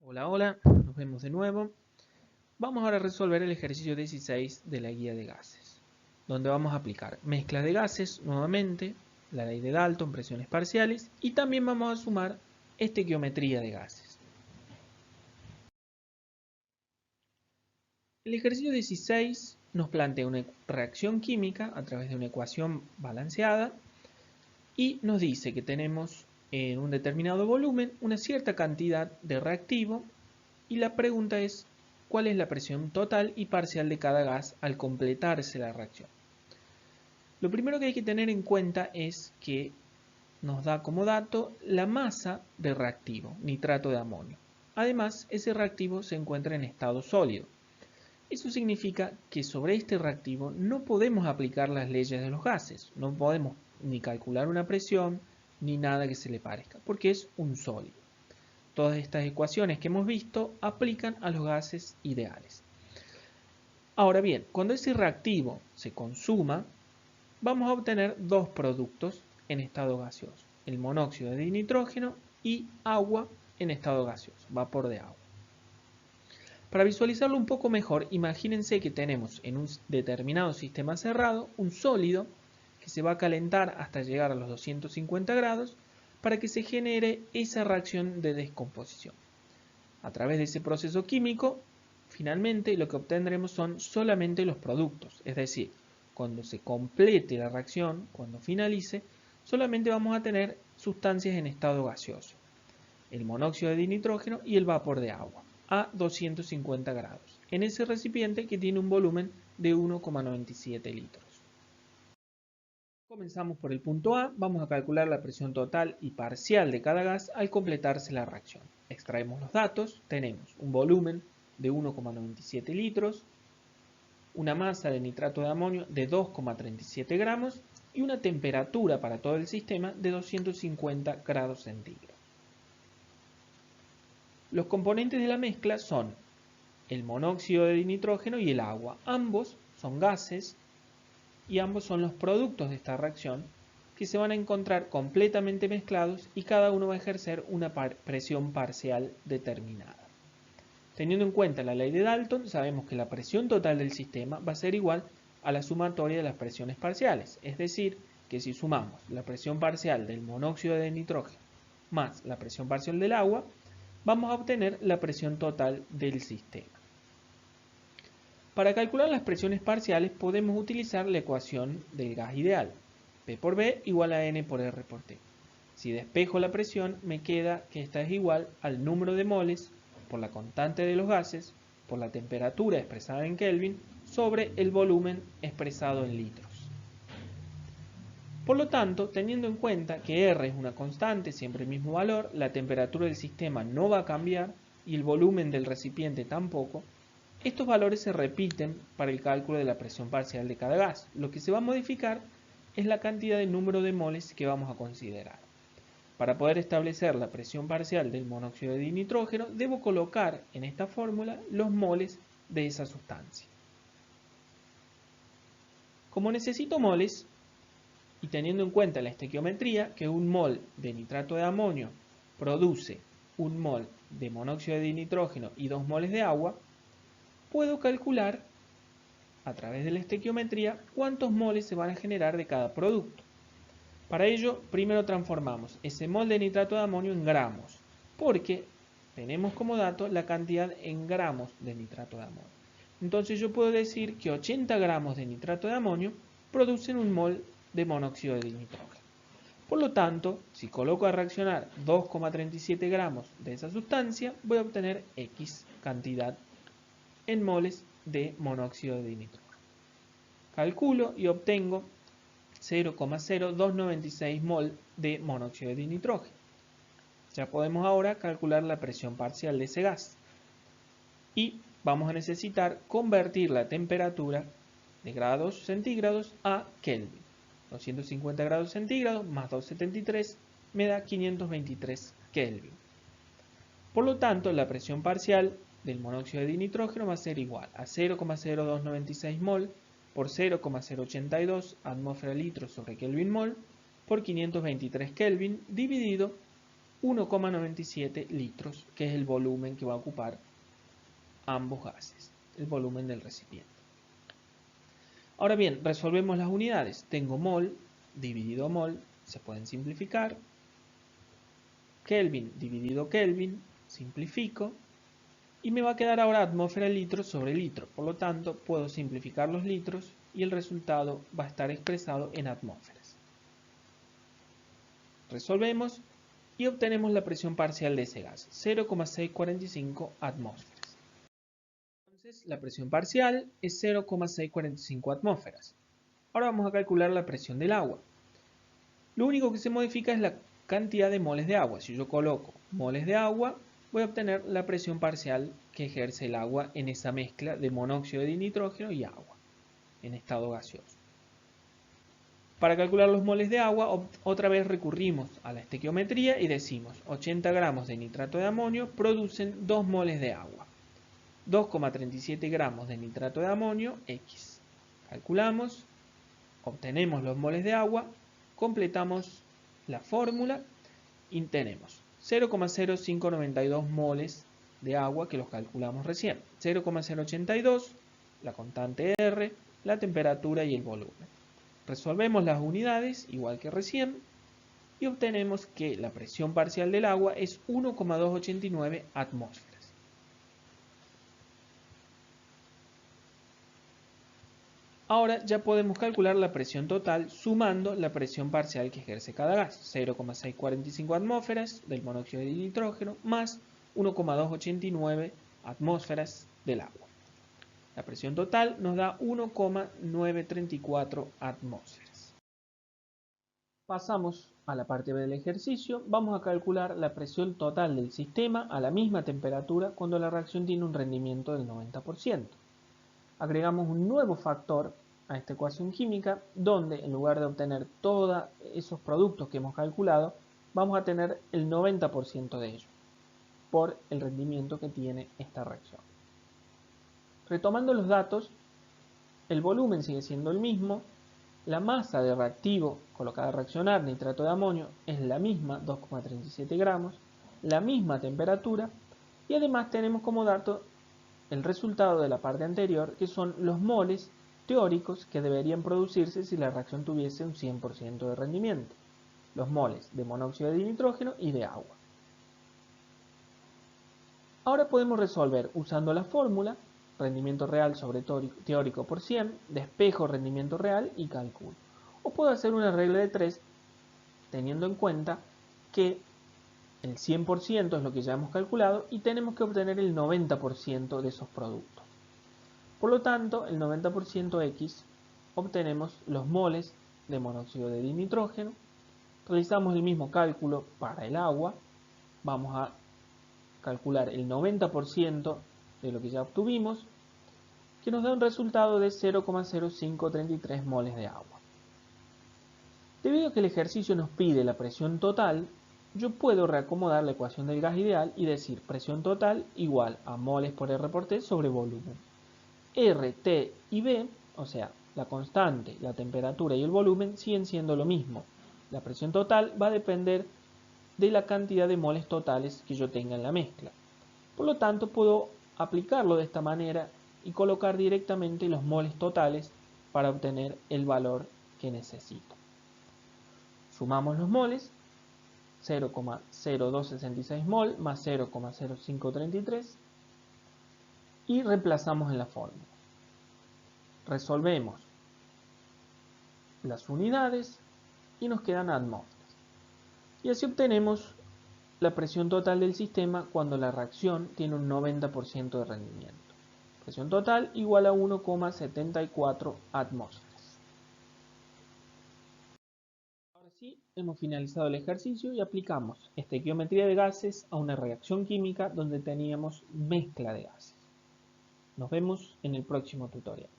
Hola, hola, nos vemos de nuevo. Vamos ahora a resolver el ejercicio 16 de la guía de gases, donde vamos a aplicar mezcla de gases nuevamente, la ley de Dalton, presiones parciales, y también vamos a sumar estequiometría de gases. El ejercicio 16 nos plantea una reacción química a través de una ecuación balanceada y nos dice que tenemos en un determinado volumen una cierta cantidad de reactivo y la pregunta es ¿cuál es la presión total y parcial de cada gas al completarse la reacción? Lo primero que hay que tener en cuenta es que nos da como dato la masa de reactivo, nitrato de amonio. Además, ese reactivo se encuentra en estado sólido. Eso significa que sobre este reactivo no podemos aplicar las leyes de los gases. No podemos ni calcular una presión ni nada que se le parezca, porque es un sólido. Todas estas ecuaciones que hemos visto aplican a los gases ideales. Ahora bien, cuando ese reactivo se consuma, vamos a obtener dos productos en estado gaseoso, el monóxido de nitrógeno y agua en estado gaseoso, vapor de agua. Para visualizarlo un poco mejor, imagínense que tenemos en un determinado sistema cerrado un sólido que se va a calentar hasta llegar a los 250 grados para que se genere esa reacción de descomposición. A través de ese proceso químico, finalmente lo que obtendremos son solamente los productos, es decir, cuando se complete la reacción, cuando finalice, solamente vamos a tener sustancias en estado gaseoso, el monóxido de dinitrógeno y el vapor de agua, a 250 grados, en ese recipiente que tiene un volumen de 1,97 litros. Comenzamos por el punto A, vamos a calcular la presión total y parcial de cada gas al completarse la reacción. Extraemos los datos, tenemos un volumen de 1,97 litros, una masa de nitrato de amonio de 2,37 gramos y una temperatura para todo el sistema de 250 grados centígrados. Los componentes de la mezcla son el monóxido de nitrógeno y el agua. Ambos son gases y ambos son los productos de esta reacción que se van a encontrar completamente mezclados y cada uno va a ejercer una presión parcial determinada. Teniendo en cuenta la ley de Dalton, sabemos que la presión total del sistema va a ser igual a la sumatoria de las presiones parciales, es decir, que si sumamos la presión parcial del monóxido de nitrógeno más la presión parcial del agua, vamos a obtener la presión total del sistema. Para calcular las presiones parciales podemos utilizar la ecuación del gas ideal, P por B igual a N por R por T. Si despejo la presión, me queda que esta es igual al número de moles por la constante de los gases, por la temperatura expresada en Kelvin, sobre el volumen expresado en litros. Por lo tanto, teniendo en cuenta que R es una constante, siempre el mismo valor, la temperatura del sistema no va a cambiar y el volumen del recipiente tampoco, estos valores se repiten para el cálculo de la presión parcial de cada gas. Lo que se va a modificar es la cantidad de número de moles que vamos a considerar. Para poder establecer la presión parcial del monóxido de dinitrógeno, debo colocar en esta fórmula los moles de esa sustancia. Como necesito moles, y teniendo en cuenta la estequiometría, que un mol de nitrato de amonio produce un mol de monóxido de dinitrógeno y 2 moles de agua, puedo calcular a través de la estequiometría cuántos moles se van a generar de cada producto. Para ello, primero transformamos ese mol de nitrato de amonio en gramos, porque tenemos como dato la cantidad en gramos de nitrato de amonio. Entonces yo puedo decir que 80 gramos de nitrato de amonio producen un mol de monóxido de dinitrógeno. Por lo tanto, si coloco a reaccionar 2,37 gramos de esa sustancia, voy a obtener X cantidad en moles de monóxido de dinitrógeno. Calculo y obtengo 0,0296 mol de monóxido de dinitrógeno. Ya podemos ahora calcular la presión parcial de ese gas. Y vamos a necesitar convertir la temperatura de grados centígrados a Kelvin. 250 grados centígrados más 273 me da 523 Kelvin. Por lo tanto, la presión parcial del monóxido de dinitrógeno va a ser igual a 0,0296 mol por 0,082 atmósfera litros sobre Kelvin mol por 523 Kelvin dividido 1,97 litros, que es el volumen que va a ocupar ambos gases, el volumen del recipiente. Ahora bien, resolvemos las unidades. Tengo mol dividido mol, se pueden simplificar. Kelvin dividido Kelvin, simplifico. Y me va a quedar ahora atmósfera litro sobre litro. Por lo tanto, puedo simplificar los litros y el resultado va a estar expresado en atmósferas. Resolvemos y obtenemos la presión parcial de ese gas, 0,645 atmósferas. Entonces, la presión parcial es 0,645 atmósferas. Ahora vamos a calcular la presión del agua. Lo único que se modifica es la cantidad de moles de agua. Si yo coloco moles de agua, voy a obtener la presión parcial que ejerce el agua en esa mezcla de monóxido de nitrógeno y agua, en estado gaseoso. Para calcular los moles de agua, otra vez recurrimos a la estequiometría y decimos 80 gramos de nitrato de amonio producen 2 moles de agua. 2,37 gramos de nitrato de amonio, X. Calculamos, obtenemos los moles de agua, completamos la fórmula y tenemos 0,0592 moles de agua que los calculamos recién. 0,082, la constante R, la temperatura y el volumen. Resolvemos las unidades igual que recién y obtenemos que la presión parcial del agua es 1,289 atmósferas. Ahora ya podemos calcular la presión total sumando la presión parcial que ejerce cada gas, 0,645 atmósferas del monóxido de nitrógeno más 1,289 atmósferas del agua. La presión total nos da 1,934 atmósferas. Pasamos a la parte B del ejercicio. Vamos a calcular la presión total del sistema a la misma temperatura cuando la reacción tiene un rendimiento del 90%. Agregamos un nuevo factor a esta ecuación química donde en lugar de obtener todos esos productos que hemos calculado, vamos a tener el 90% de ellos por el rendimiento que tiene esta reacción. Retomando los datos, el volumen sigue siendo el mismo, la masa de reactivo colocada a reaccionar, nitrato de amonio, es la misma, 2,37 gramos, la misma temperatura y además tenemos como dato el resultado de la parte anterior, que son los moles teóricos que deberían producirse si la reacción tuviese un 100% de rendimiento. Los moles de monóxido de nitrógeno y de agua. Ahora podemos resolver usando la fórmula rendimiento real sobre teórico por 100, despejo rendimiento real y cálculo. O puedo hacer una regla de 3 teniendo en cuenta que el 100% es lo que ya hemos calculado y tenemos que obtener el 90% de esos productos. Por lo tanto, el 90% X obtenemos los moles de monóxido de dinitrógeno. Realizamos el mismo cálculo para el agua. Vamos a calcular el 90% de lo que ya obtuvimos, que nos da un resultado de 0,0533 moles de agua. Debido a que el ejercicio nos pide la presión total, yo puedo reacomodar la ecuación del gas ideal y decir presión total igual a moles por R por T sobre volumen. R, T y B, o sea, la constante, la temperatura y el volumen siguen siendo lo mismo. La presión total va a depender de la cantidad de moles totales que yo tenga en la mezcla. Por lo tanto, puedo aplicarlo de esta manera y colocar directamente los moles totales para obtener el valor que necesito. Sumamos los moles, 0,0266 mol más 0,0533 y reemplazamos en la fórmula. Resolvemos las unidades y nos quedan atmósferas. Y así obtenemos la presión total del sistema cuando la reacción tiene un 90% de rendimiento. Presión total igual a 1,74 atmósferas. Ahora sí, hemos finalizado el ejercicio y aplicamos estequiometría de gases a una reacción química donde teníamos mezcla de gases. Nos vemos en el próximo tutorial.